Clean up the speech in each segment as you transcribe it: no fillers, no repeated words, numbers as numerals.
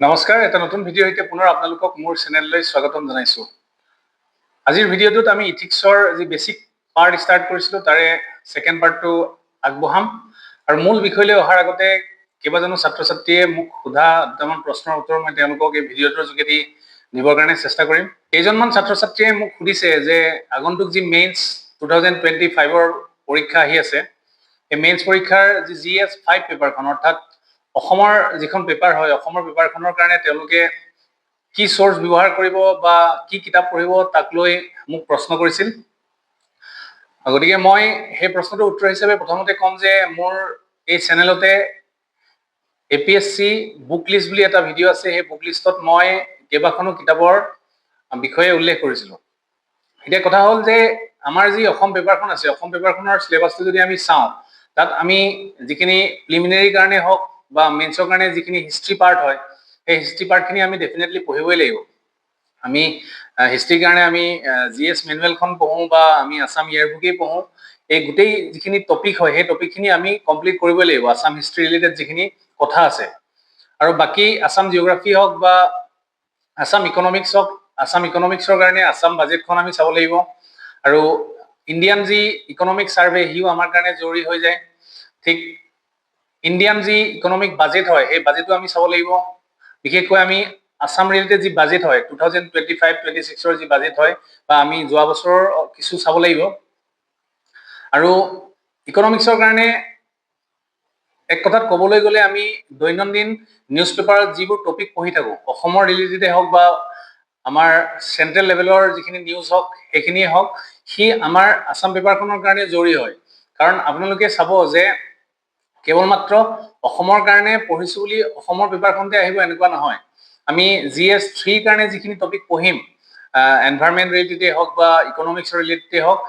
নমস্কাৰ, এটা নতুন ভিডিঅ' সৈতে পুনৰ আপোনালোকক মোৰ চেনেললৈ স্বাগতম জনাইছোঁ। আজিৰ ভিডিঅ'টোত আমি ইথিক্সৰ যি বেছিক পাৰ্ট ষ্টাৰ্ট কৰিছিলোঁ তাৰে ছেকেণ্ড পাৰ্টটো আগবঢ়াম আৰু মূল বিষয়লৈ অহাৰ আগতে কেইবাজনো ছাত্ৰ ছাত্ৰীয়ে মোক সোধা দুটামান প্ৰশ্নৰ উত্তৰ মই তেওঁলোকক এই ভিডিঅ'টোৰ যোগেদি দিবৰ কাৰণে চেষ্টা কৰিম। কেইজনমান ছাত্ৰ ছাত্ৰীয়ে মোক সুধিছে যে আগন্তুক যি মেইনছ 2025ৰ পৰীক্ষা আহি আছে, এই মেইনছ পৰীক্ষাৰ যি GS5 পেপাৰখন অৰ্থাৎ অসমৰ যিখন পেপাৰ হয়, অসমৰ পেপাৰখনৰ কাৰণে তেওঁলোকে কি সোৰ্স ব্যবহাৰ কৰিব বা কি কিতাপ পঢ়িব তাক লৈ মোক প্ৰশ্ন কৰিছিল। গতিকে মই সেই প্ৰশ্নটোৰ উত্তৰ হিচাপে প্ৰথমতে কম যে মোৰ এই চেনেলতে APSC বুক লিষ্ট বুলি এটা ভিডিঅ' আছে। সেই বুক লিষ্টত মই কেইবাখনো কিতাপৰ বিষয়ে উল্লেখ কৰিছিলোঁ। এতিয়া কথা হ'ল যে আমাৰ যি অসম পেপাৰখন আছে, অসম পেপাৰখনৰ সিলেবাসটো যদি আমি চাওঁ, তাত আমি যিখিনি প্ৰিলিমিনাৰী কাৰণে হওক বা মেইনছৰ কাৰণে যিখিনি হিষ্ট্ৰী পাৰ্ট হয়, সেই হিষ্ট্ৰী পাৰ্টখিনি আমি ডেফিনেটলি পঢ়িবই লাগিব। আমি হিষ্ট্ৰীৰ কাৰণে আমি GS মেনুৱেলখন পঢ়োঁ বা আমি আছাম ইয়াৰবুকেই পঢ়োঁ, এই গোটেই যিখিনি টপিক হয় সেই টপিকখিনি আমি কমপ্লিট কৰিবই লাগিব, আছাম হিষ্ট্ৰী ৰিলেটেড যিখিনি কথা আছে। আৰু বাকী আছাম জিঅ'গ্ৰাফী হওক বা আছাম ইকনমিক্স হওক, আছাম ইকনমিক্সৰ কাৰণে আছাম বাজেটখন আমি চাব লাগিব। আৰু ইণ্ডিয়ান যি ইকনমিক ছাৰ্ভে সিও আমাৰ কাৰণে জৰুৰী হৈ যায়। ঠিক ইণ্ডিয়ান যি ইকনমিক বাজেট হয় সেই বাজেটো আমি চাব লাগিব। বিশেষকৈ আমি আছাম ৰিলেটেড যি বাজেট হয় 2025-26ৰ যি বাজেট হয় বা আমি যোৱা বছৰৰ কিছু চাব লাগিব। আৰু ইকনমিক্সৰ কাৰণে এক কথাত ক'বলৈ গ'লে আমি দৈনন্দিন নিউজ পেপাৰত যিবোৰ টপিক পঢ়ি থাকোঁ, অসমৰ ৰিলেটেডে হওক বা আমাৰ চেন্ট্ৰেল লেভেলৰ যিখিনি নিউজ হওক সেইখিনিয়ে হওক, সি আমাৰ আছাম পেপাৰখনৰ কাৰণে জৰুৰী হয়। কাৰণ আপোনালোকে চাব যে কেৱল মাত্ৰ অসমৰ কাৰণে পঢ়িছোঁ বুলি অসমৰ পেপাৰখনতে আহিব এনেকুৱা নহয়। আমি GS3ৰ কাৰণে যিখিনি টপিক পঢ়িম, এনভাইৰনমেণ্ট ৰিলেটেডে হওক বা ইকনমিক্সৰ ৰিলেটেডে হওক,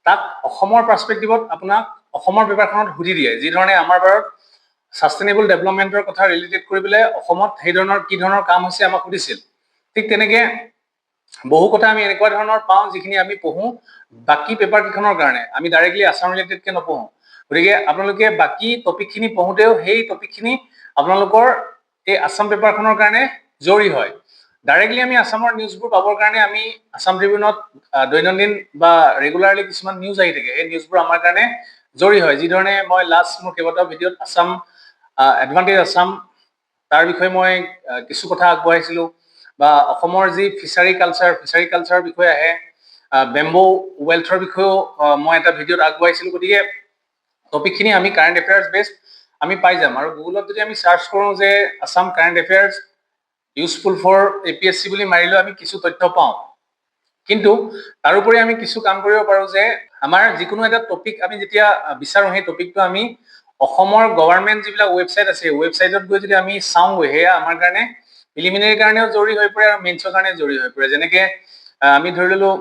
তাক অসমৰ পাৰ্চপেক্টিভত আপোনাক অসমৰ পেপাৰখনত সুধি দিয়ে। যি ধৰণে আমাৰ বাৰত সাষ্টেইনেবল ডেভেলপমেণ্টৰ কথা ৰিলেটেড কৰি পেলাই অসমত সেই ধৰণৰ কি ধৰণৰ কাম হৈছে আমাক সুধিছিল। ঠিক তেনেকে বহু কথা আমি এনেকুৱা ধৰণৰ পাওঁ যিখিনি আমি পঢ়োঁ বাকী পেপাৰ কেইখনৰ কাৰণে, আমি ডাইৰেক্টলি আছাম ৰিলেটেডকে নপঢ়োঁ। গতিকে আপোনালোকে বাকী টপিকখিনি পঢ়োঁতেও সেই টপিকখিনি আপোনালোকৰ এই আছাম পেপাৰখনৰ কাৰণে জৰুৰী হয়। ডাইৰেক্টলি আমি আছামৰ নিউজবোৰ পাবৰ কাৰণে আমি আছাম ট্ৰিবিউনত দৈনন্দিন বা ৰেগুলাৰলি কিছুমান নিউজ আহি থাকে, সেই নিউজবোৰ আমাৰ কাৰণে জৰুৰী হয়। যি ধৰণে মই লাষ্ট মোৰ কেইবাটাও ভিডিঅ'ত আছাম এডভান্টেজ আছাম তাৰ বিষয়ে মই কিছু কথা আগবঢ়াইছিলোঁ, বা অসমৰ যি ফিচাৰী কালচাৰৰ বিষয়ে আহে, বেম্বো ৱেলথৰ বিষয়েও মই এটা ভিডিঅ'ত আগবঢ়াইছিলোঁ। গতিকে টপিকখিনি আমি কাৰেণ্ট এফেয়াৰ্ছ বেছড আমি পাই যাম। আৰু গুগলত যদি আমি চাৰ্চ কৰোঁ যে Assam current affairs useful for APSC বুলি মাৰিলেও আমি কিছু তথ্য পাওঁ। কিন্তু তাৰোপৰি আমি কিছু কাম কৰিব পাৰোঁ যে আমাৰ যিকোনো এটা টপিক আমি যেতিয়া বিচাৰোঁ, সেই টপিকটো আমি অসমৰ গভৰ্ণমেণ্ট যিবিলাক ৱেবছাইট আছে, ৱেবছাইটত গৈ যদি আমি চাওঁগৈ, সেয়া আমাৰ কাৰণে প্ৰিলিমিনাৰী কাৰণেও জৰুৰী হৈ পৰে আৰু মেইনছৰ কাৰণে জৰুৰী হৈ পৰে। যেনেকে আমি ধৰি ললোঁ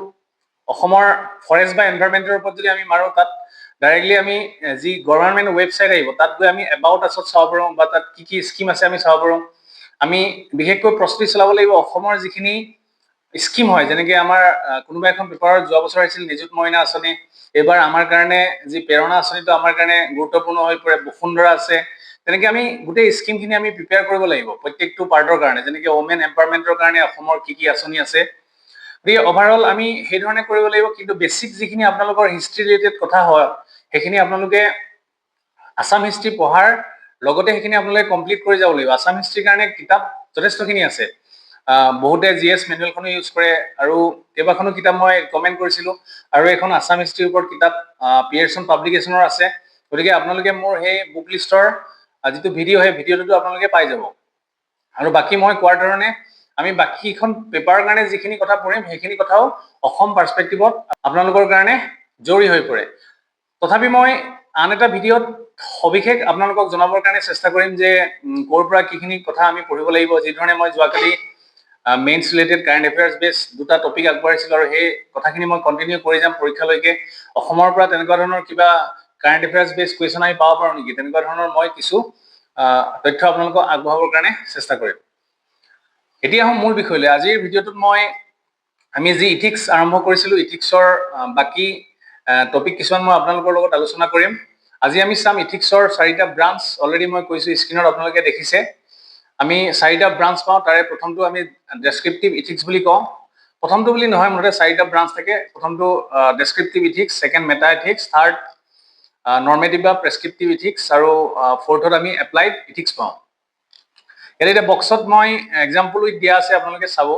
অসমৰ ফৰেষ্ট বা এনভাইৰনমেণ্টৰ ওপৰত যদি আমি মাৰোঁ, তাত ডাইৰেক্টলি আমি যি গভৰ্ণমেণ্ট ৱেবছাইট আহিব তাত গৈ আমি এবাউট আছত চাব পাৰোঁ বা তাত কি কি স্কিম আছে আমি চাব পাৰোঁ। আমি বিশেষকৈ প্ৰস্তুতি চলাব লাগিব অসমৰ যিখিনি স্কিম হয়, যেনেকে আমাৰ কোনোবা এখন পেপাৰত যোৱা বছৰ আহিছিল নিযুত মইনা আঁচনি, এইবাৰ আমাৰ কাৰণে যি প্ৰেৰণা আঁচনিটো আমাৰ কাৰণে গুৰুত্বপূৰ্ণ হৈ পৰে, বসুন্ধৰা আছে। তেনেকে আমি গোটেই স্কিমখিনি আমি প্ৰিপেয়াৰ কৰিব লাগিব প্ৰত্যেকটো পাৰ্টৰ কাৰণে। যেনেকে ওমেন এম্পাৱাৰমেণ্টৰ কাৰণে অসমৰ কি কি আঁচনি আছে, গতিকে অভাৰঅল আমি সেই ধৰণে কৰিব লাগিব। কিন্তু বেছিক যিখিনি আপোনালোকৰ হিষ্ট্ৰী ৰিলেটেড কথা হয় সেইখিনি আপোনালোকে আছাম হিষ্ট্ৰী পঢ়াৰ লগতে সেইখিনি আপোনালোকে কমপ্লিট কৰি যাব লাগিব। আছাম হিষ্ট্ৰীৰ কাৰণে কিতাপ যথেষ্টখিনি আছে। বহুতে GS মেনুৱেলখনো ইউজ কৰে আৰু কেইবাখনো কিতাপ মই ৰিকমেণ্ড কৰিছিলোঁ। আৰু এখন আছাম হিষ্ট্ৰীৰ ওপৰত কিতাপ পিয়েৰছন পাব্লিকেশ্যনৰ আছে। গতিকে আপোনালোকে মোৰ সেই বুক লিষ্টৰ যিটো ভিডিঅ' সেই ভিডিঅ'টো আপোনালোকে পাই যাব। আৰু বাকী মই কোৱাৰ ধৰণে আমি বাকীখন পেপাৰৰ কাৰণে যিখিনি কথা পঢ়িম সেইখিনি কথাও অসম পাৰ্চপেক্টিভত আপোনালোকৰ কাৰণে জৰুৰী হৈ পৰে। তথাপি মই আন এটা ভিডিঅ'ত সবিশেষ আপোনালোকক জনাবৰ কাৰণে চেষ্টা কৰিম যে ক'ৰ পৰা কিখিনি কথা আমি পঢ়িব লাগিব। যি ধৰণে মই যোৱাকালি মেইনছ ৰিলেটেড কাৰেণ্ট এফেয়াৰ্ছ বেছ দুটা টপিক আগবঢ়াইছিলোঁ আৰু সেই কথাখিনি মই কণ্টিনিউ কৰি যাম পৰীক্ষালৈকে। অসমৰ পৰা তেনেকুৱা ধৰণৰ কিবা কাৰেণ্ট এফেয়াৰ্ছ বেছ কুৱেশ্যন আমি পাব পাৰোঁ নেকি, তেনেকুৱা ধৰণৰ মই কিছু তথ্য আপোনালোকক আগবঢ়াবৰ কাৰণে চেষ্টা কৰিম। এতিয়া আহোঁ মূল বিষয়লৈ। আজিৰ ভিডিঅ'টোত আমি যি ইথিক্স আৰম্ভ কৰিছিলোঁ, ইথিক্সৰ বাকী টপিক কিছুমান মই আপোনালোকৰ লগত আলোচনা কৰিম। আজি আমি চাম ইথিক্সৰ 4টা ব্ৰাঞ্চ। অলৰেডি মই কৈছোঁ, স্ক্ৰীণত আপোনালোকে দেখিছে। আমি চাৰিটা ব্ৰাঞ্চ পাওঁ। তাৰে প্ৰথমটো আমি ডেছক্ৰিপটিভ ইথিক্স বুলি কওঁ। প্ৰথমটো বুলি নহয়, মুঠতে চাৰিটা ব্ৰাঞ্চ থাকে। প্ৰথমটো ডেছক্ৰিপটিভ ইথিক্স, ছেকেণ্ড মেটা ইথিক্স, থাৰ্ড নৰ্মেটিভ বা প্ৰেছক্ৰিপটিভ ইথিক্স, আৰু ফ'ৰ্থত আমি এপ্লাইড ইথিক্স পাওঁ। ইয়াত এতিয়া বক্সত মই এক্সাম্পল উইথ দিয়া আছে, আপোনালোকে চাব।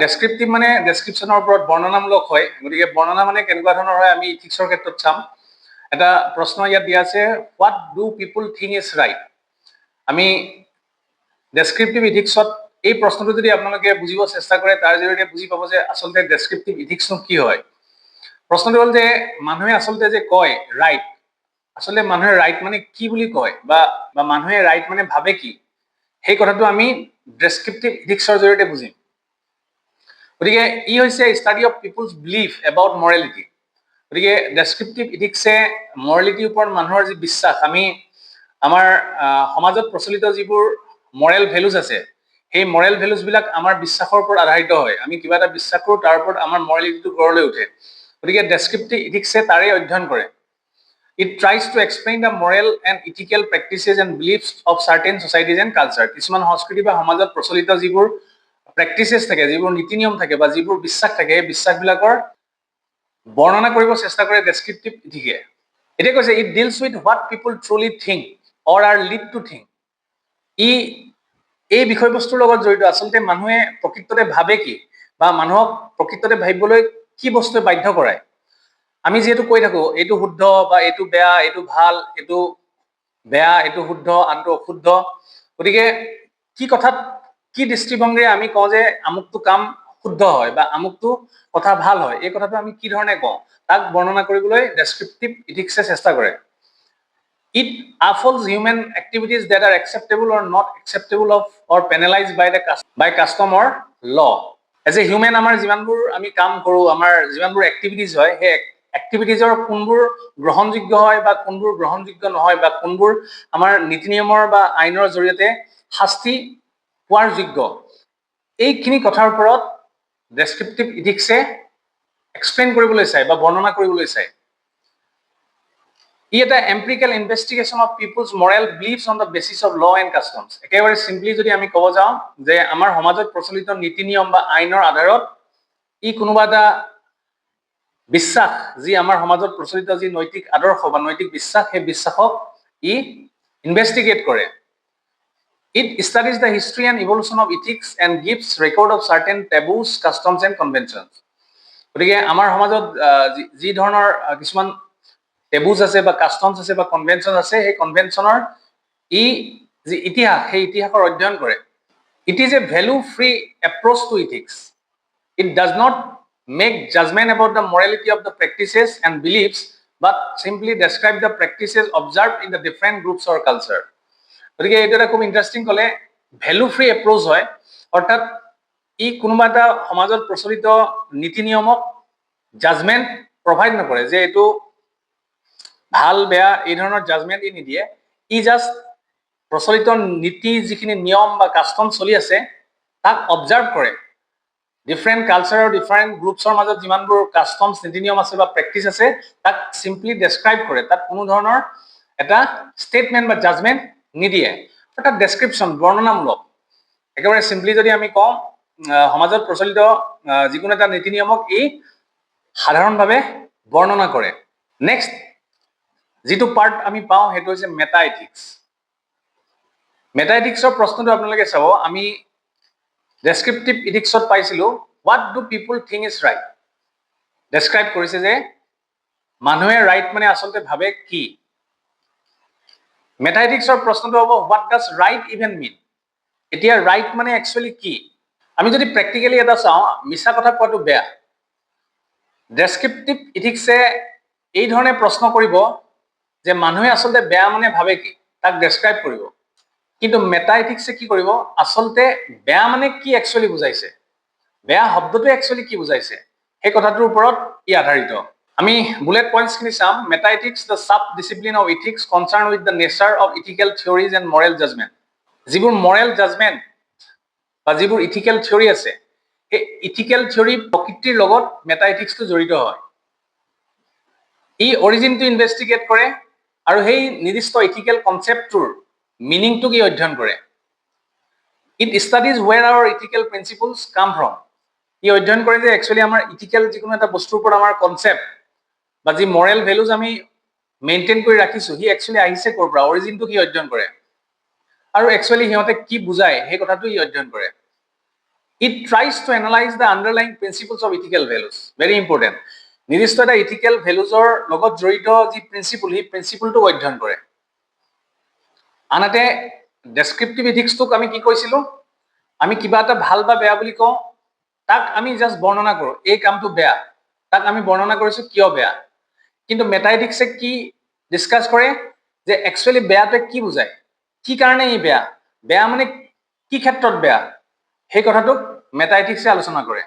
ডেছক্ৰিপটিভ মানে ডেছক্ৰিপশ্যনৰ ওপৰত বৰ্ণনামূলক হয়। গতিকে বৰ্ণনা মানে কেনেকুৱা ধৰণৰ হয় আমি ইথিক্সৰ ক্ষেত্ৰত চাম। এটা প্ৰশ্ন ইয়াত দিয়া আছে, what do people think is right. আমি ডেছক্ৰিপটিভ ইথিক্সত এই প্ৰশ্নটো যদি আপোনালোকে বুজিব চেষ্টা কৰে, তাৰ জৰিয়তে বুজি পাব যে আচলতে ডেছক্ৰিপটিভ ইথিক্সনো কি হয়। প্ৰশ্নটো হ'ল যে মানুহে আচলতে যে কয় ৰাইট, আচলতে মানুহে ৰাইট মানে কি বুলি কয়, বা মানুহে ৰাইট মানে ভাবে কি, সেই কথাটো আমি ডেছক্ৰিপটিভ ইথিক্সৰ জৰিয়তে বুজিম। গতিকে ই হৈছে study of people's belief about morality. গতিকে ডেছক্ৰিপটিভ ইথিক্সে মৰেলিটিৰ ওপৰত মানুহৰ যি বিশ্বাস, আমি আমাৰ সমাজত প্ৰচলিত যিবোৰ মৰেল ভেলুজ আছে, সেই মৰেল ভেলুজবিলাক আমাৰ বিশ্বাসৰ ওপৰত আধাৰিত হয়। আমি কিবা এটা বিশ্বাস কৰোঁ, তাৰ ওপৰত আমাৰ মৰেলিটিটো গঢ় লৈ উঠে। গতিকে ডেছক্ৰিপটিভ ইথিক্সে তাৰেই অধ্যয়ন কৰে। It tries to explain the moral and ethical practices and beliefs of certain societies and culture. কিছুমান সংস্কৃতি বা সমাজত প্ৰচলিত যিবোৰ প্ৰেক্টিচেছ থাকে, যিবোৰ নীতি নিয়ম থাকে বা যিবোৰ বিশ্বাস থাকে, সেই বিশ্বাসবিলাকৰ বৰ্ণনা কৰিব চেষ্টা কৰে ডেছক্ৰিপটিভ ইথিকে। এতিয়া কৈছে it deals with what people truly think or are led to think. ই এই বিষয়বস্তুৰ লগত জড়িত, আচলতে মানুহে প্ৰকৃততে ভাবে কি, বা মানুহক প্ৰকৃততে ভাবিবলৈ কি বস্তুৱে বাধ্য কৰায়। আমি যিহেতু কৈ থাকো এইটো শুদ্ধ বা এইটো বেয়া, এইটো ভাল, এইটো বেয়া, এইটো শুদ্ধ, আনটো অশুদ্ধ। গতিকে কি কথাত কি দৃষ্টিভংগীৰে আমি কওঁ যে আমুকটো কাম শুদ্ধ হয় বা আমুকটো কথা ভাল হয়, এই কথাটো আমি কি ধৰণে কওঁ, তাক বৰ্ণনা কৰিবলৈ ডেছক্ৰিপটিভ ইথিক্সে চেষ্টা কৰে। It affolds human activities that are acceptable or not acceptable of or penalized by custom or law. As a human, আমাৰ যিমানবোৰ আমি কাম কৰোঁ, আমাৰ যিমানবোৰ এক্টিভিটিজ হয়, সেই এক্টিভিটিজৰ কোনবোৰ গ্ৰহণযোগ্য হয় বা কোনবোৰ গ্ৰহণযোগ্য নহয়, বা কোনবোৰ আমাৰ নীতি নিয়মৰ বা আইনৰ জৰিয়তে শাস্তি পোৱাৰ যোগ্য, এইখিনি কথাৰ ওপৰত ডেছক্ৰিপটিভ ইথিক্সে এক্সপ্লেইন কৰিবলৈ চায় বা বৰ্ণনা কৰিবলৈ চায়। ই এটা empirical investigation of people's moral beliefs on the basis of law and customs. একেবাৰে চিম্পলি যদি আমি ক'ব যাওঁ যে আমাৰ সমাজত প্ৰচলিত নীতি নিয়ম বা আইনৰ আধাৰত ই কোনোবা এটা বিশ্বাস, যি আমাৰ সমাজত প্ৰচলিত যি নৈতিক আদৰ্শ বা নৈতিক বিশ্বাস, সেই বিশ্বাসক ই ইনভেষ্টিগেট কৰে। It studies the history and evolution of ethics and gives record of certain taboos, customs and conventions. গতিকে আমাৰ সমাজত যি ধৰণৰ কিছুমান টেবুজ আছে বা কাষ্টমছ আছে বা কনভেনশ্যন আছে, সেই কনভেনশ্যনৰ ই যি ইতিহাস, সেই ইতিহাসৰ অধ্যয়ন কৰে। It is a value free approach to ethics. It does not make judgement about the morality of the practices and beliefs, but simply describe the practices observe in the different groups or culture. গতিকে এইটো এটা খুব interesting ক'লে, value free approach হয়, অৰ্থাৎ ই কোনোবা এটা সমাজত প্ৰচলিত নীতি নিয়মক জাজমেণ্ট প্ৰভাইড নকৰে, যে এইটো ভাল বেয়া এই ধৰণৰ জাজমেণ্ট ই নিদিয়ে। ই জাষ্ট প্ৰচলিত নীতি, যিখিনি নিয়ম বা কাষ্টম চলি আছে, তাক অবজাৰ্ভ কৰে। ডিফাৰেণ্ট কালচাৰ আৰু ডিফাৰেণ্ট গ্ৰুপছৰ মাজত যিমানবোৰ কাষ্টমছ, নীতি নিয়ম আছে বা প্ৰেক্টিচ আছে, তাক চিম্পলি ডেছক্ৰাইব কৰে। তাত কোনো ধৰণৰ এটা ষ্টেটমেণ্ট বা জাজমেণ্ট নিদিয়ে, অৰ্থাৎ ডেছক্ৰিপশ্যন, বৰ্ণনামূলক। একেবাৰে চিম্পলি যদি আমি কওঁ, সমাজত প্ৰচলিত যিকোনো এটা নীতি নিয়মক ই সাধাৰণভাৱে বৰ্ণনা কৰে। নেক্সট যিটো পাৰ্ট আমি পাওঁ, সেইটো হৈছে মেটা ইথিক্স। মেটা ইথিক্সৰ প্ৰশ্নটো আপোনালোকে চাব, আমি ডেছক্ৰিপটিভ ইথিক্সত পাইছিলোঁ what do people think is right. Describe কৰিছে যে মানুহে ৰাইট মানে আচলতে ভাবে কি। মেটা ইথিক্সৰ প্ৰশ্নটো হ'ব হোৱাট ডাজ ৰাইট ইভেন মিন। এতিয়া ৰাইট মানে একচুৱেলি কি। আমি যদি প্ৰেক্টিকেলি এটা চাওঁ, মিছা কথা কোৱাটো বেয়া। ডেছক্ৰিপটিভ ইথিক্সে এই ধৰণে প্ৰশ্ন কৰিব যে মানুহে আচলতে বেয়া মানে ভাবে কি, তাক ডেছক্ৰাইব কৰিব। কিন্তু মেটা ইথিক্সে কি কৰিব, আচলতে বেয়া মানে কি একচুৱেলি বুজাইছে, বেয়া শব্দটো একচুৱেলি কি বুজাইছে, সেই কথাটোৰ ওপৰত ই আধাৰিত। আমি বুলেট পইণ্টছখিনি চাম। Meta ethics, the sub discipline of ethics concern with the nature of ethical theories and moral judgement. যিবোৰ মৰেল জাজমেণ্ট বা যিবোৰ ইথিকেল থিয়ৰি আছে, সেই ইথিকেল থিয়ৰি প্ৰকৃতিৰ লগত মেটা ইথিক্সটো জড়িত হয়। ই অৰিজিনটো ইনভেষ্টিগেট কৰে আৰু সেই নিৰ্দিষ্ট ইথিকেল কনচেপ্টটোৰ মিনিংটোক ই অধ্যয়ন কৰে। It studies where our ethical principles come from. ই অধ্যয়ন কৰে যে একচুৱেলি আমাৰ ইথিকেল যিকোনো এটা বস্তুৰ ওপৰত আমাৰ কনচেপ্ট বা যি মৰেল ভেলুজ আমি মেইনটেইন কৰি ৰাখিছো সি একচুৱেলি আহিছে ক'ৰ পৰা, অৰিজিনটো কি অধ্যয়ন কৰে আৰু একচুৱেলি সিহঁতে কি বুজায় সেই কথাটো ই অধ্যয়ন কৰে। It tries to analyze the underlying principles of ethical values. Very important. নিৰ্দিষ্ট এটা ইথিকেল ভেলুজৰ লগত জড়িত যি প্ৰিন্সিপল সেই প্ৰিন্সিপলটো অধ্যয়ন কৰে। আনহাতে ডেছক্ৰিপটিভ ইথিক্সটোক আমি কি কৈছিলো, আমি কিবা এটা ভাল বা বেয়া বুলি কওঁ, তাক আমি জাষ্ট বৰ্ণনা কৰোঁ, এই কামটো বেয়া, তাক আমি বৰ্ণনা কৰিছো কিয় বেয়া। কিন্তু মেটা ইথিক্সে কি ডিছকাছ কৰে যে একচুৱেলি বেয়াটোৱে কি বুজায়, কি কাৰণে ই বেয়া, বেয়া মানে কি ক্ষেত্ৰত বেয়া, সেই কথাটোক মেটা ইথিক্সে আলোচনা কৰে।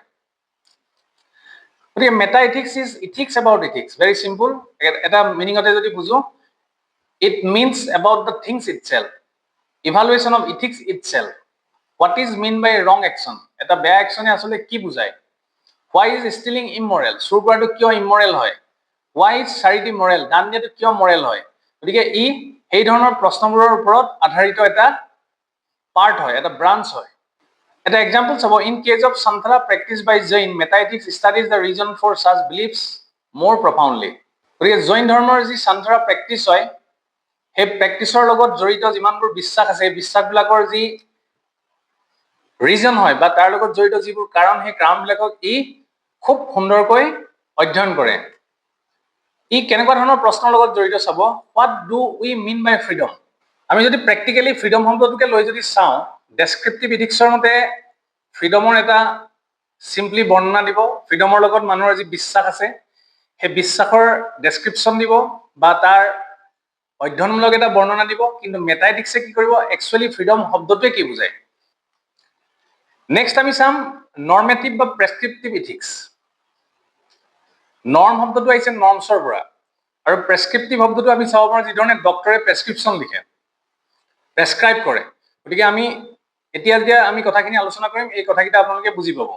গতিকে meta ethics is ethics about ethics. Very simple, এটা মিনিঙতে যদি বুজো, it means about the things itself, evaluation of ethics itself. What is mean by wrong action, এটা বেয়া একশ্যনে আচলতে কি বুজায়। হোৱাই ইজ ষ্টিলিং ইমৰেল, চুৰ কৰাটো কিয় ইমৰেল হয়। হোৱাই ইজ চাৰিটি মৰেল, দান দিয়াটো কিয় মৰেল হয়। গতিকে ই সেই ধৰণৰ প্ৰশ্নবোৰৰ ওপৰত আধাৰিত এটা পাৰ্ট হয়, এটা ব্ৰাঞ্চ হয়। এটা এক্সাম্পল চাব, in case of Santhara practice by Jain, meta ethics studies the reason for such believes more profoundly. গতিকে জৈন ধৰ্মৰ যি সন্থৰা প্ৰেক্টিছ হয় সেই প্ৰেক্টিছৰ লগত জড়িত যিমানবোৰ বিশ্বাস আছে সেই বিশ্বাসবিলাকৰ যি ৰিজন হয় বা তাৰ লগত জড়িত যিবোৰ কাৰণ, সেই কাৰণবিলাকক ই খুব সুন্দৰকৈ অধ্যয়ন কৰে। ই কেনেকুৱা ধৰণৰ প্ৰশ্নৰ লগত জড়িত চাব, what do we mean by freedom. আমি যদি প্ৰেক্টিকেলি ফ্ৰীডম শব্দটোকে লৈ যদি চাওঁ, ডেছক্ৰিপটিভ ইথিক্সৰ মতে ফ্ৰীডমৰ এটা চিম্পলি বৰ্ণনা দিব, ফ্ৰীডমৰ লগত মানুহৰ যি বিশ্বাস আছে সেই বিশ্বাসৰ ডেছক্ৰিপশ্যন দিব বা তাৰ অধ্যয়নমূলক এটা বৰ্ণনা দিব। কিন্তু মেটা ইথিক্সে কি কৰিব, একচুৱেলি ফ্ৰীডম শব্দটোৱে কি বুজায়। নেক্সট আমি চাম নৰ্মেটিভ বা প্ৰেছক্ৰিপটিভ ইথিক্স। নৰ্ম শব্দটো আহিছে নৰ্মছৰ পৰা, আৰু প্ৰেছক্ৰিপটিভ শব্দটো আমি চাব পাৰোঁ যিধৰণে ডক্টৰে প্ৰেছক্ৰিপশ্যন লিখে, প্ৰেছক্ৰাইব কৰে। গতিকে আমি এতিয়া যেতিয়া আমি কথাখিনি আলোচনা কৰিম এই কথাকেইটা আপোনালোকে বুজি পাব।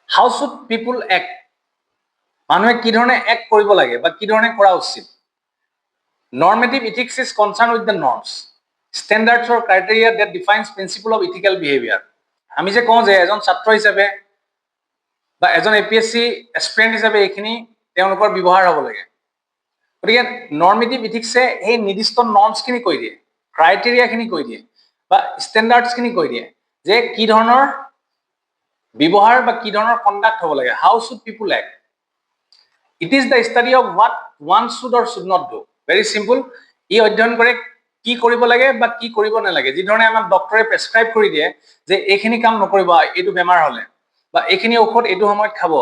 হাউ শুড পিপুল এক্ট, মানুহে কি ধৰণে এক্ট কৰিব লাগে বা কি ধৰণে কৰা উচিত। Normative ethics is concern with the norms, standards or criteria that defines principle of ethical behaviour. আমি যে কওঁ যে এজন ছাত্ৰ হিচাপে বা এজন APSC এছপিৰেণ্ট হিচাপে এইখিনি তেওঁলোকৰ ব্যৱহাৰ হ'ব লাগে। গতিকে নৰ্মেটিভ ইথিক্সে সেই নিৰ্দিষ্ট নৰ্মছখিনি কৈ দিয়ে, ক্ৰাইটেৰিয়াখিনি কৈ দিয়ে বা ষ্টেণ্ডাৰ্ডছখিনি কৈ দিয়ে যে কি ধৰণৰ ব্যৱহাৰ বা কি ধৰণৰ কণ্ডাক্ট হ'ব লাগে। How should people act, it is the study of what one should or should not do. Very simple, ই অধ্যয়ন কৰে কি কৰিব লাগে বা কি কৰিব নালাগে। যিধৰণে আমাক ডক্টৰে প্ৰেছক্ৰাইব কৰি দিয়ে যে এইখিনি কাম নকৰিব এইটো বেমাৰ হ'লে, বা এইখিনি ঔষধ এইটো সময়ত খাব।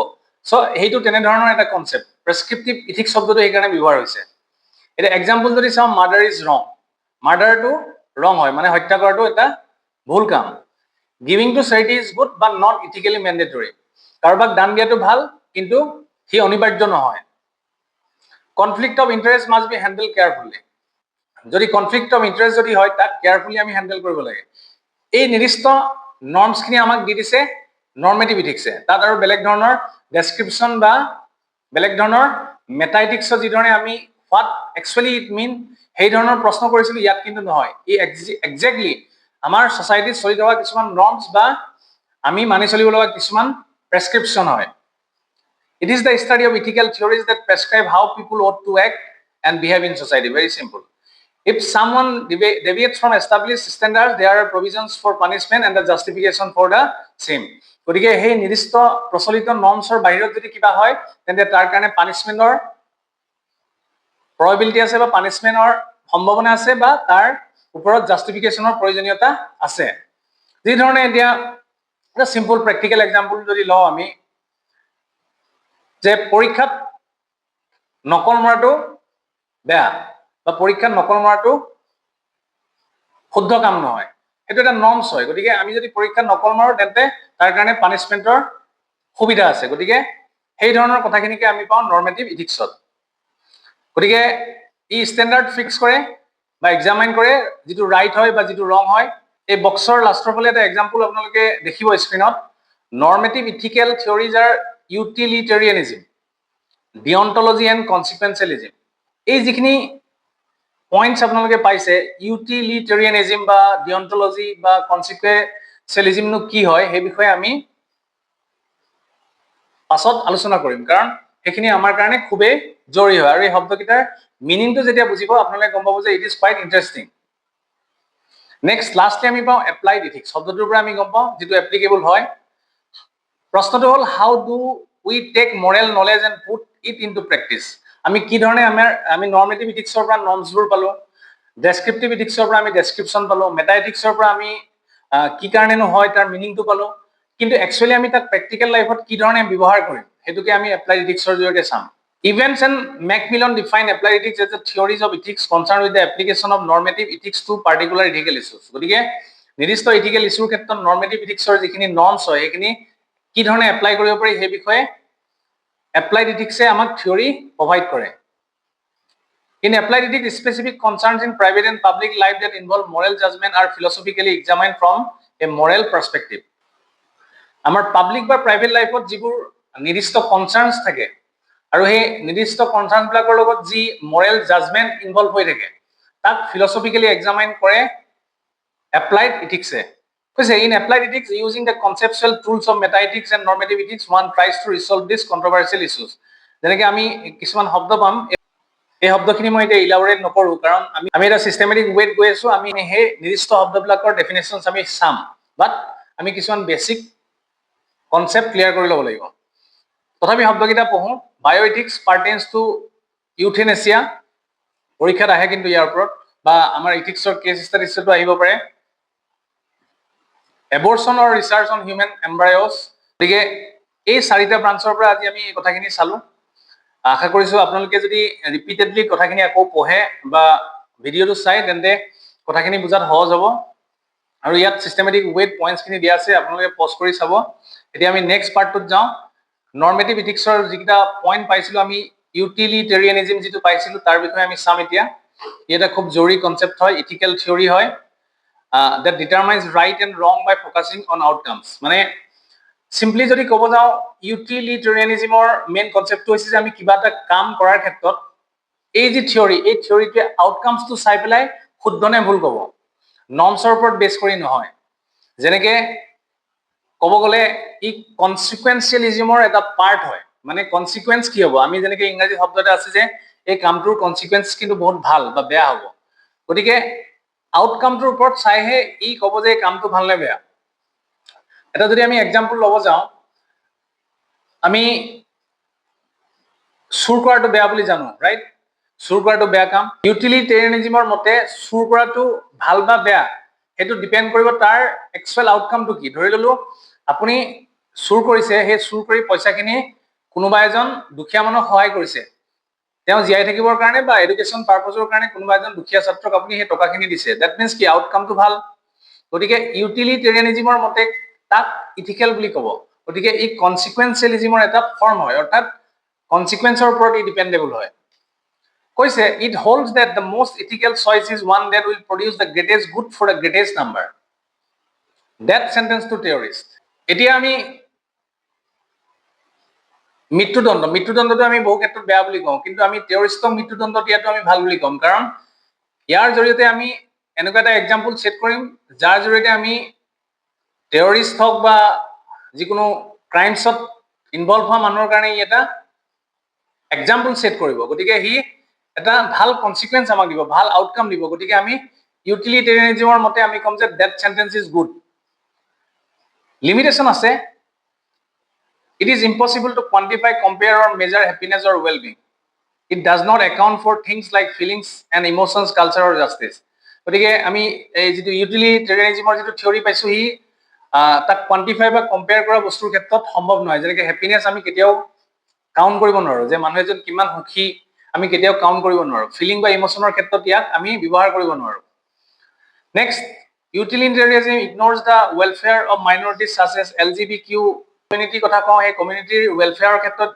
চ' সেইটো তেনেধৰণৰ এটা কনচেপ্ট, প্ৰেছক্ৰিপটিভ ইথিক্স শব্দটো সেইকাৰণে ব্যৱহাৰ হৈছে। এতিয়া এক্সাম্পল যদি চাওঁ, মাৰ্ডাৰ ইজ ৰং, মাৰ্ডাৰটো ৰং হয়, মানে হত্যা কৰাটো এটা ভুল কাম। Giving to charity is good but not ethically mandatory, কাৰোবাক দান দিয়াটো ভাল কিন্তু সি অনিবাৰ্য নহয়। Conflict of interest must be handle carefully, যদি কনফ্লিক্ট অফ ইণ্টাৰেষ্ট যদি হয় তাক কেয়াৰফুলি আমি হেণ্ডেল কৰিব লাগে। এই নিৰ্দিষ্ট নৰ্মছখিনি আমাক দি দিছে নৰ্মেটিভ ইথিক্সে, তাত আৰু বেলেগ ধৰণৰ ডেছক্ৰিপশ্যন বা বেলেগ ধৰণৰ মেটা ইথিক্সৰ যিধৰণে আমি হোৱাট একচুৱেলি ইট মিন সেই ধৰণৰ প্ৰশ্ন কৰিছিলোঁ, ইয়াত কিন্তু নহয়। ই একজেক্টলি আমাৰ ছ'চাইটিত চলি থকা কিছুমান নৰ্মছ বা আমি মানি চলিব লগা কিছুমান প্ৰেছক্ৰিপশ্যন হয়। It is the study of ethical theories that prescribe how people ought to act and behave in society. Very simple. If someone deviates from established standards, there are provisions for punishment and the justification for the same. গতিকে সেই নিৰ্দিষ্ট প্ৰচলিত নৰ্মছৰ বাহিৰত যদি কিবা হয় তেন্তে তাৰ কাৰণে পানিছমেণ্টৰ প্ৰবেবিলিটি আছে বা পানিছমেণ্টৰ সম্ভাৱনা আছে বা তাৰ ওপৰত জাষ্টিফিকেশ্যনৰ প্ৰয়োজনীয়তা আছে। যিধৰণে এতিয়া এটা চিম্পল প্ৰেক্টিকেল এক্সাম্পল যদি লওঁ আমি, যে পৰীক্ষাত নকল মৰাটো বেয়া বা পৰীক্ষাত নকল মৰাটো শুদ্ধ কাম নহয়, সেইটো এটা নৰ্মছ হয়। গতিকে আমি যদি পৰীক্ষাত নকল মাৰোঁ তেন্তে তাৰ কাৰণে পানিছমেণ্টৰ সুবিধা আছে। গতিকে সেই ধৰণৰ কথাখিনিকে আমি পাওঁ নৰ্মেটিভ ইথিক্সত। গতিকে ই ষ্টেণ্ডাৰ্ড ফিক্স কৰে বা এক্সামাইন কৰে যিটো ৰাইট হয় বা যিটো ৰং হয়। এই বক্সৰ লাষ্টৰ ফালে এটা এক্সাম্পল আপোনালোকে দেখিব স্ক্ৰীণত। Normative ethical theories are utilitarianism, deontology and consequentialism. এই যিখিনি পইণ্টছ আপোনালোকে পাইছে, ইউটিলিটেৰিয়ানিজিম বা ডিঅন্টলজি বা কনসিকুৱেন্সিয়েলিজমনো কি হয় সেই বিষয়ে আমি পাছত আলোচনা কৰিম, কাৰণ সেইখিনি আমাৰ কাৰণে খুবেই জৰুৰী হয়। আৰু এই শব্দকেইটাৰ মিনিংটো যেতিয়া বুজিব আপোনালোকে গম পাব যে it is quiet interesting. Next lastly আমি পাওঁ এপ্লাইড ইথিক্স। শব্দটোৰ পৰা আমি গম পাওঁ যিটো এপ্লিকেবল হয়। প্ৰশ্নটো হ'ল how do we take moral knowledge and put it into practice. আমি কি ধৰণে আমি নৰ্মেটিভ ইথিক্সৰ পৰা নৰ্মছবোৰ পালোঁ, ডেছক্ৰিপটিভ ইথিক্সৰ পৰা আমি ডেছক্ৰিপশ্যন পালোঁ, মেটা ইথিক্সৰ পৰা আমি কি কাৰণেনো হয় তাৰ মিনিংটো পালোঁ, কিন্তু একচুৱেলি আমি তাক প্ৰেক্টিকেল লাইফত কি ধৰণে ব্যৱহাৰ কৰিম সেইটোকে আমি এপ্লাইড ইথিক্সৰ জৰিয়তে চাম। Evans and Macmillan define applied ethics as the theories of ethics concerned with the application of normative ethics to particular ethical issues. গতিকে নিৰ্দিষ্ট ইথিকেল ইছ্যুৰ ক্ষেত্ৰত নৰ্মেটিভ ইথিক্সৰ যিখিনি নৰ্মছ হয় সেইখিনি কি ধৰণে এপ্লাই কৰিব পাৰি সেই বিষয়ে এপ্লাইড ইথিক্সে আমাক থিয়ৰি প্ৰভাইড কৰে। In applied ethics, specific concerns in private and public life that involve moral judgment are philosophically examined from a moral perspective. আমাৰ পাব্লিক বা প্ৰাইভেট লাইফত যিবোৰ নিৰ্দিষ্ট কনচাৰ্নছ থাকে আৰু সেই নিৰ্দিষ্ট কনচাৰ্নবিলাকৰ লগত যি মৰেল জাজমেণ্ট ইনভলভ হৈ থাকে তাক ফিলচফিকেলি এক্সামাইন কৰে এপ্লাইড ইথিক্সে। কৈছে in applied ethics using the conceptual tools of meta ethics and normative ethics one tries to resolve this controversial issues. যেনেকৈ আমি কিছুমান শব্দ পাম, এই শব্দখিনি মই এতিয়া ইলাবৰেট নকৰোঁ কাৰণ আমি এটা চিষ্টেমেটিক ৱেত গৈ আছোঁ। আমি সেই নিৰ্দিষ্ট শব্দবিলাকৰ ডেফিনেশ্যনছ আমি চাম, বাট আমি কিছুমান বেছিক কনচেপ্ট ক্লিয়াৰ কৰি ল'ব লাগিব। তথাপি শব্দকেইটা পঢ়োঁ। বায়' ইথিক্স পাৰ্টেইনছ টু ইউথেনেচিয়া, পৰীক্ষাত আহে কিন্তু ইয়াৰ ওপৰত, বা আমাৰ ইথিক্সৰ কেছ ষ্টাডিজতো আহিব পাৰে। Abortion or research on human embryos. গতিকে এই চাৰিটা ব্ৰাঞ্চৰ পৰা আজি আমি এই কথাখিনি চালোঁ। আশা কৰিছোঁ আপোনালোকে যদি ৰিপিটেডলি কথাখিনি আকৌ পঢ়ে বা ভিডিঅ'টো চাই তেন্তে কথাখিনি বুজাত সহজ হ'ব। আৰু ইয়াত চিষ্টেমেটিক ৱেট পইণ্টছখিনি দিয়া আছে, আপোনালোকে পজ কৰি চাব। এতিয়া আমি নেক্সট পাৰ্টটোত যাওঁ। নৰ্মেটিভ ইথিক্সৰ যিকেইটা পইণ্ট পাইছিলোঁ আমি, ইউটিলিটেৰিয়ানিজিম যিটো পাইছিলোঁ তাৰ বিষয়ে আমি চাম এতিয়া। ই এটা খুব জৰুৰী কনচেপ্ট হয়, ইথিকেল থিয়ৰী হয়, that determines right and wrong by focusing on outcomes. মানে চিম্পলি যদি ক'ব যাওঁ, ইউটিলিটেৰিয়ানিজিমৰ মেইন কনচেপ্টটো হৈছে যে আমি কিবা এটা কাম কৰাৰ ক্ষেত্ৰত এই যি থিয়ৰী, এই থিয়ৰীটোৱে আউটকামছটো চাই পেলাই শুদ্ধ নে ভুল ক'ব, নৰ্মছৰ ওপৰত বেছ কৰি নহয়। যেনেকৈ ক'ব গ'লে ই কনচিকুৱেন্সিয়েলিজিমৰ এটা পাৰ্ট হয়। মানে কনচিকুৱেন্স কি হ'ব, আমি যেনেকৈ ইংৰাজী শব্দ এটা আছে যে এই কামটোৰ কনচিকুৱেন্স কিন্তু বহুত ভাল বা বেয়া হ'ব, গতিকে আউটকামটোৰ ওপৰত চাইহে ই ক'ব যে এই কামটো ভাল নে বেয়া। এটা যদি আমি এক্সাম্পল ল'ব যাওঁ, আমি চুৰ কৰাটো বেয়া বুলি জানো, ৰাইট? চুৰ কৰাটো বেয়া কাম। ইউটিলিটেৰিয়ানিজিমৰ মতে চুৰ কৰাটো ভাল বা বেয়া সেইটো ডিপেণ্ড কৰিব তাৰ একচুৱেল আউটকামটো কি। ধৰি ল'লো আপুনি চুৰ কৰিছে, সেই চুৰ কৰি পইচাখিনি কোনোবা এজন দুখীয়া মানুহক সহায় কৰিছে, তেওঁ জীয়াই থাকিবৰ কাৰণে বা এডুকেশ্যন পাৰ্পজৰ কাৰণে কোনোবা এজন দুখীয়া ছাত্ৰক আপুনি সেই টকাখিনি দিছে, ডেট মিনছ কি আউটকামটো ভাল। গতিকে ইউটিলিটেৰিয়ানিজিমৰ মতে তাক ইথিকেল বুলি ক'ব। গতিকে ই কনচিকুৱেন্সিয়েলিজিমৰ এটা ফৰ্ম হয়, অৰ্থাৎ কনচিকুৱেন্সৰ ওপৰত ই ডিপেণ্ডেবল হয়। কৈছে it holds that the most ethical choice is one that will produce the greatest good for the greatest number. Death sentence to terrorist. এতিয়া আমি মৃত্যুদণ্ডটো আমি বহু ক্ষেত্ৰত বেয়া বুলি কওঁ, কিন্তু আমি টেৰৰিষ্টক মৃত্যুদণ্ড দিয়াটো আমি ভাল বুলি ক'ম, কাৰণ ইয়াৰ জৰিয়তে আমি এনেকুৱা এটা এক্সাম্পল ছেট কৰিম যাৰ জৰিয়তে আমি টেৰৰিষ্ট হওক বা যিকোনো ক্ৰাইমছত ইনভলভ হোৱা মানুহৰ কাৰণে ই এটা এক্সাম্পল ছেট কৰিব। গতিকে সি এটা ভাল কনচিকুৱেন্স আমাক দিব, ভাল আউটকাম দিব। গতিকে আমি ইউটিলিটেৰিয়ানিজিমৰ মতে আমি ক'ম যে death sentence is good. Limitation আছে। It is impossible to quantify, compare or measure happiness or well-being. It does not account for things like feelings and emotions, culture or justice. গতিকে আমি এই যিটো ইউটিলিটেৰিয়ানিজিমৰ যিটো থিয়ৰী পাইছোঁ, সি তাক কোৱান্টিফাই বা কম্পেয়াৰ কৰা বস্তুৰ ক্ষেত্ৰত সম্ভৱ নহয়। যেনেকৈ হেপিনেছ আমি কেতিয়াও কাউণ্ট কৰিব নোৱাৰোঁ, যে মানুহ এজন কিমান সুখী আমি কেতিয়াও কাউণ্ট কৰিব নোৱাৰোঁ। ফিলিং বা ইম'চনৰ ক্ষেত্ৰত ইয়াক আমি ব্যৱহাৰ কৰিব নোৱাৰোঁ। Next, utilitarianism ignores the welfare of minorities such as LGBTQ কমিউনিটিৰ কথা কওঁ, সেই কমিউনিটিৰ ৱেলফেয়াৰৰ ক্ষেত্ৰত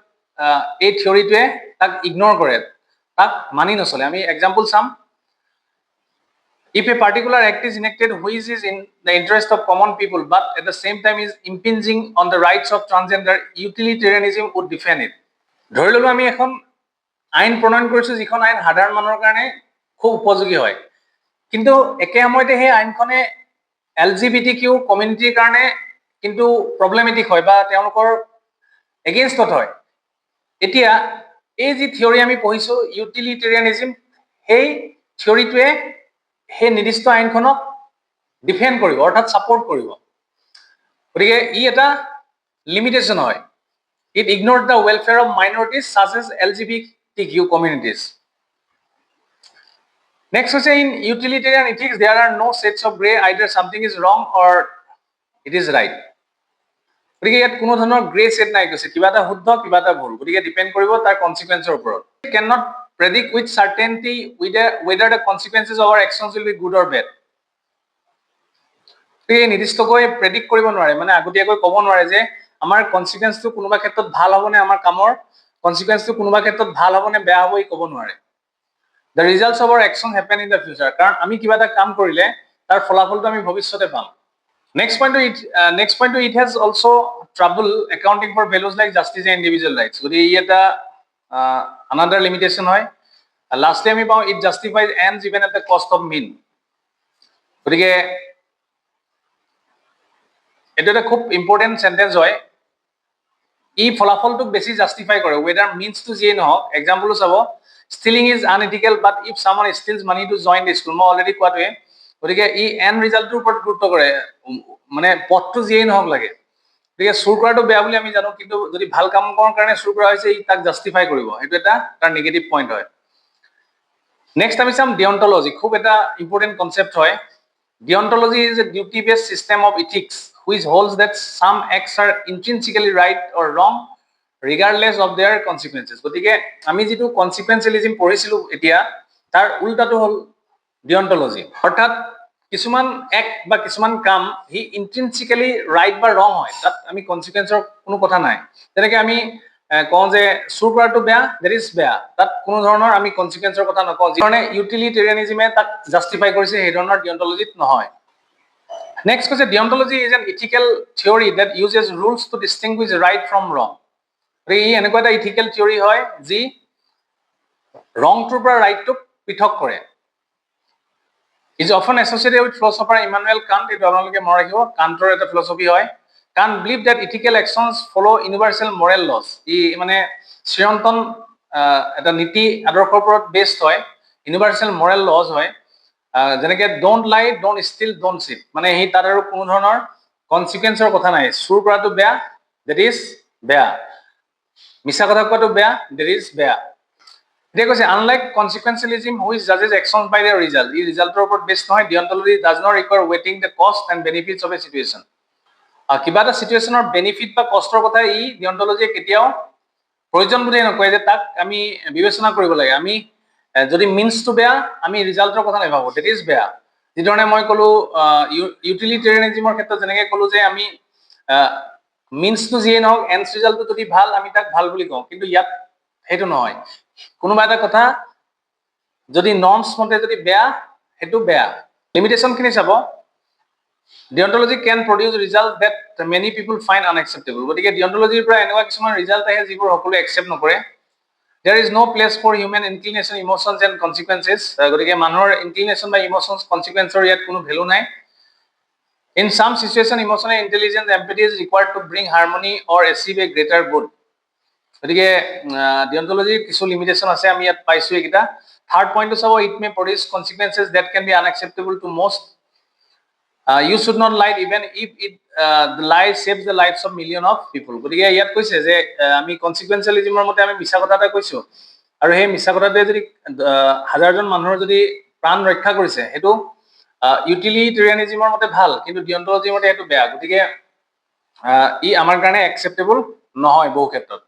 এই থিয়ৰিটোৱে তাক ইগন'ৰ কৰে, তাক মানি নচলে। আমি এক্সাম্পল চাম। If a particular act is enacted which is in the interest of common people but at the same time is impinging on the rights of transgender, utilitarianism would defend it. ধৰি ল'লো আমি এখন আইন প্ৰণয়ন কৰিছোঁ যিখন আইন সাধাৰণ মানুহৰ কাৰণে খুব উপযোগী হয়, কিন্তু একে সময়তে সেই আইনখনে LGBTQ কমিউনিটিৰ কাৰণে কিন্তু প্ৰব্লেমেটিক হয় বা তেওঁলোকৰ এগেইনষ্টত হয় এতিয়া এই যি থিয়ৰি আমি পঢ়িছো ইউটিলিটেৰিয়ানিজম সেই থিয়ৰিটোৱে সেই নিৰ্দিষ্ট আইনখনক ডিফেন্ড কৰিব অৰ্থাৎ ছাপোৰ্ট কৰিব গতিকে ই এটা লিমিটেশ্যন হয় it ignored the welfare of minorities such as LGBTQ communities. Next question, in utilitarian ethics there are no shades of gray, either something is wrong or it is right. গতিকে ইয়াত কোনো ধৰণৰ grey said নাই কৈছে কিবা এটা শুদ্ধ কিবা এটা ভুল গতিকে ডিপেন্ড কৰিব তাৰ কনসিকুৱেন্সৰ ওপৰত can not predict with certainty whether the consequences of our actions will be good or bad. এই নিৰ্দিষ্টকৈ প্ৰেডিক্ট কৰিব নোৱাৰে মানে আগতীয়াকৈ ক'ব নোৱাৰে যে আমাৰ কনসিকুৱেন্সটো কোনোবা ক্ষেত্ৰত ভাল হ'বনে আমাৰ কামৰ কনসিকুৱেন্সটো কোনোবা ক্ষেত্ৰত ভাল হ'বনে বেয়া হ'ব ই ক'ব নোৱাৰে the results of our action happen in the future কাৰণ আমি কিবা এটা কাম কৰিলে তাৰ ফলাফলটো আমি ভৱিষ্যতে পাম next point it has also trouble accounting for values like justice and individual rights গতি ই এটা another limitation হয় lastly আমি পাওঁ it justifies ends even at the cost of mean গতিকে এটা এটা খুব ইম্পৰ্টেন্ট সেন্টেন্স হয় ই ফলাফলটোক বেছি জাস্টিফাই কৰে whether means to যিয়ে নহওক এক্সাম্পল চাব stealing is unethical but if someone steals money to join the school মই অলৰেডি কোৱাটোৱে গতিকে ই এন্ড ৰিজাল্টটোৰ ওপৰত গুৰুত্ব কৰে মানে পথটো যিয়ে নহওক লাগে গতিকে চুৰ কৰাটো বেয়া বুলি আমি জানো কিন্তু যদি ভাল কাম কৰাৰ কাৰণে চুৰ কৰা হৈছে ই তাক জাস্টিফাই কৰিব এইটো এটা তাৰ নেগেটিভ পইণ্ট হয় নেক্সট আমি চাম ডিঅন্টলজি খুব এটা ইম্পৰ্টেন্ট কনসেপ্ট হয় deontology is a duty based system of ethics which holds that some acts are intrinsically right or wrong regardless of their consequences গতিকে আমি যেটো কনসিকুৱেন্সিয়েলিজম পঢ়িছিলো এতিয়া তাৰ উল্টাটো হল ডিঅন্টলজি অৰ্থাৎ কিছুমান এক বা কিছুমান কাম হি ইন্ট্ৰিনসিক্যালি ৰাইট বা ৰং হয় তাত আমি কনসিকুৱেন্সৰ কোনো কথা নাই তেনেকৈ আমি কওঁ যে চুৰ কৰাটো বেয়া দ্যাট ইজ বেয়া তাত কোনো ধৰণৰ আমি কনসিকুৱেন্সৰ কথা নকওঁ যিধৰণে ইউটিলিটেৰিয়ানিজমে তাক জাস্টিফাই কৰিছে সেই ধৰণৰ ডিঅন্টলজিত নহয় Next question, deontology is an ethical theory that uses rules to distinguish right from wrong. এই এনেকুৱা এটা ethical theory হয় যি wrongটোৰ পৰা rightটোক পৃথক কৰে is often associated with philosopher Immanuel Kant এইটো আপোনালোকে মনত ৰাখিব কান্টৰ এটা ফিলসফি হয় Kant believed that ethical actions follow universal moral laws ই মানে চিৰন্তন এটা নীতি আদৰ্শৰ ওপৰত বেসড হয় universal moral laws হয় যেনেকে don't lie don't still don't seat মানে হি তাৰ আৰু কোনো ধৰণৰ কনসিকুৱেন্সৰ কথা নাই চুৰ কৰাটো বেয়া দ্যাট ইজ বেয়া মিছা কথা কোৱাটো বেয়া দ্যাট ইজ বেয়া এতিয়া কৈছে আনলাইক কনসিকুৱেন্সিয়েলিজম হুইচ জাজেছ একশনস বাই দেয়াৰ ৰিজাল্ট ই ৰিজাল্টৰ ওপৰত বেসড নহয় ডিঅন্টলজি ডাজ নট ৰিকোয়াৰ ৱেটিং the cost and benefits of a situation কিবা এটা সিচুৱেশ্যনৰ বেনিফিট বা কষ্টৰ কথা ই ডিঅন্টলজিয়ে কেতিয়াও প্ৰয়োজন বুলি নকয় যে তাক আমি বিবেচনা কৰিব লাগে আমি যদি মিন্সটো বেয়া আমি ৰিজাল্টৰ কথা নাভাবো দ্যাট ইজ বেয়া যিধৰণে মই কলো ইউটিলিটেৰিয়ানিজমৰ ক্ষেত্ৰত যেনেকৈ কলো যে আমি মিন্সটো যিয়ে নহওক এন্ডছ ৰিজাল্টটো যদি ভাল আমি তাক ভাল বুলি কওঁ কিন্তু ইয়াত সেইটো নহয় কোনোবা এটা কথা যদি নৰ্মছ মতে যদি বেয়া সেইটো বেয়া লিমিটেশন খিনি চাব deontology can produce result that many people find unacceptable গতিকে ডিঅন্টলজিৰ পৰা এনেকুৱা কিছুমান ৰিজাল্ট আহে যিবোৰ সকলোৱে একচেপ্ট নকৰে There is no place for human inclination, emotions and consequences. গতিকে মানুহৰ inclination বা emotions consequences ইয়াত কোনো ভ্যালু নাই In some situation emotional intelligence empathy is required to bring harmony or achieve a greater good. গতিকে ডিঅন্টলজিৰ কিছু limitation আছে আমি ইয়াত পাইছো এইটা থাৰ্ড পইণ্টটো চাব it may produce consequences that can be unacceptable to most. You should not lie even if it the lie saves the lives of millions of people গতিকে ইয়াত কৈছে যে আমি কনসিকুৱেন্সিয়েলিজমৰ মতে আমি মিছা কথা এটা কৈছো আৰু সেই মিছা কথাটোৱে যদি হাজাৰজন মানুহৰ যদি প্ৰাণ ৰক্ষা কৰিছে হেতু ইউটিলিটেৰিয়ানিজমৰ মতে ভাল কিন্তু ডিঅন্টলজিৰ মতে এটো বেয়া গতিকে ই আমাৰ কাৰণে একসেপ্টেবল নহয় বহু ক্ষেত্ৰত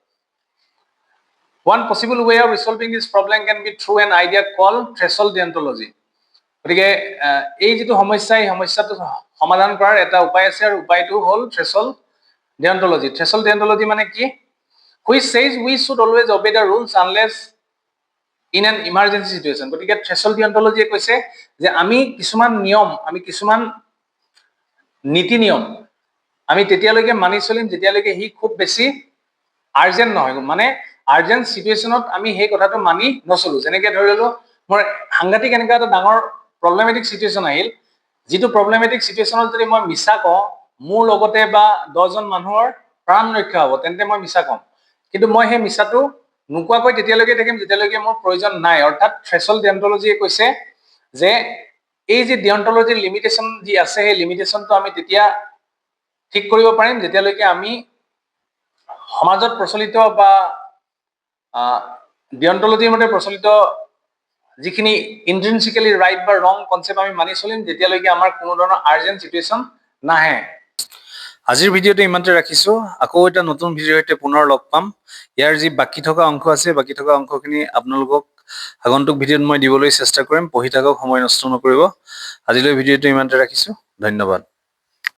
One possible way of resolving this problem can be through an idea called threshold deontology গতিকে এই যেটো সমস্যা এই সমস্যাটো সমাধান কৰাৰ এটা উপায় আছে আৰু উপায়টো হল threshold deontology threshold deontology মানে কি which says we should always obey the rules unless in an emergency situation গতিকে threshold deontology কৈছে যে আমি কিছুমান নিয়ম আমি কিছুমান নীতি নিয়ম আমি তেতিয়ালৈকে মানি চলিম যেতিয়ালৈকে হি খুব বেছি আৰ্জেন্ট নহয় মানে আৰ্জেন্ট সিচুৱেশনত আমি সেই কথাটো মানি নচলো যেনেকৈ ধৰি ললো মোৰ সাংঘাতিক এনেকা এটা ডাঙৰ problematic situation আহিল যিটো প্ৰব্লেমেটিক চিটুৱেশ্যনত যদি মই মিছা কওঁ মোৰ লগতে বা 10জন মানুহৰ প্ৰাণ ৰক্ষা হ'ব তেন্তে মই মিছা কম কিন্তু মই সেই মিছাটো নোকোৱাকৈ তেতিয়ালৈকে থাকিম যেতিয়ালৈকে মোৰ প্ৰয়োজন নাই অৰ্থাৎ থ্ৰেছহল্ড ডিঅন্টলজিয়ে কৈছে যে এই যে ডিঅন্টলজিৰ লিমিটেশ্যন যি আছে সেই লিমিটেশ্যনটো আমি তেতিয়া ঠিক কৰিব পাৰিম যেতিয়ালৈকে আমি সমাজত প্ৰচলিত বা ডিঅন্টলজিৰ মতে প্ৰচলিত যিখিনি ইন্ট্ৰিনচিকেলি ৰাইট বা ৰং কনচেপ্ট আমি মানি চলিম যেতিয়ালৈকে আমাৰ কোনো ধৰণৰ আৰ্জেণ্ট চিটুৱেশ্যন নাহে আজিৰ ভিডিঅ'টো ইমানতে ৰাখিছো আকৌ এটা নতুন ভিডিঅ'ৰ সৈতে পুনৰ লগ পাম ইয়াৰ যি বাকি থকা অংশ আছে বাকি থকা অংশখিনি আপোনালোকক আগন্তুক ভিডিঅ'ত মই দিবলৈ চেষ্টা কৰিম পঢ়ি থাকক সময় নষ্ট নকৰিব আজিলৈ ভিডিঅ'টো ইমানতে ৰাখিছো ধন্যবাদ